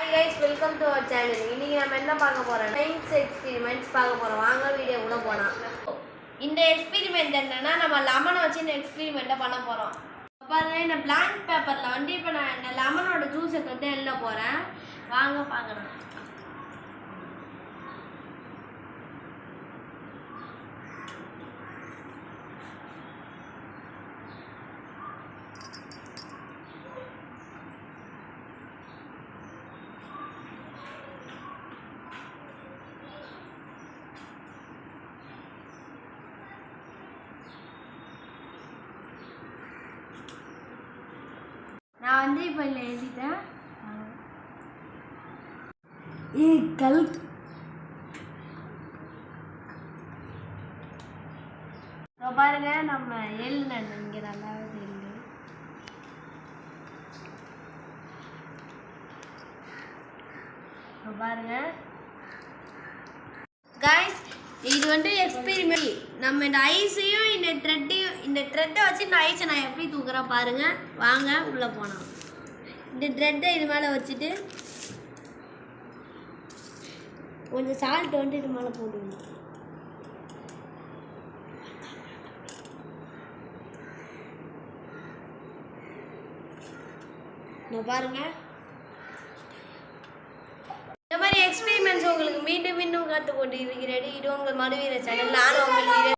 Hi guys, welcome to our channel. இன்னைக்கு நம்ம என்ன பார்க்க போறோம்? சயின்ஸ் எக்ஸ்பெரிமெண்ட்ஸ் பார்க்க போறோம். வாங்க வீடியோக்குள்ள போலாம். இந்த எக்ஸ்பெரிமெண்ட் என்னன்னா நம்ம லெமன் வச்சு இந்த எக்ஸ்பெரிமெண்ட்ட பண்ண போறோம். பாருங்க இந்த blank பேப்பர்ல வந்து இப்போ நான் இந்த லெமனோட ஜூஸை தொட்டு எழுத போறேன். வாங்க பார்க்கலாம். நான் வந்து இப்போ இல்லை எழுதிட்டேன். பாருங்க நம்ம எழுதுனேன் இங்கே நல்லாவே தெரியுது. பாருங்க கைஸ், இது வந்து எக்ஸ்பெரிமெண்ட். நம்ம இந்த ஐஸையும் இந்த த்ரெட்டை வச்சு இந்த ஐஸை நான் எப்படி தூக்குறேன் பாருங்க. வாங்க உள்ளே போனோம். இந்த த்ரெட்டை இது மேலே வச்சுட்டு கொஞ்சம் சால்ட் வந்து இது மேலே போட்டுக்கணும். பாருங்க இந்த மாதிரி எக்ஸ்பெரிமெண்ட்ஸ் உங்களுக்கு மீண்டும் மீண்டும் கற்றுக்கொண்டு இருக்கிறேன். இது உங்கள் மறுவீர சேனல். நானும் உங்கள்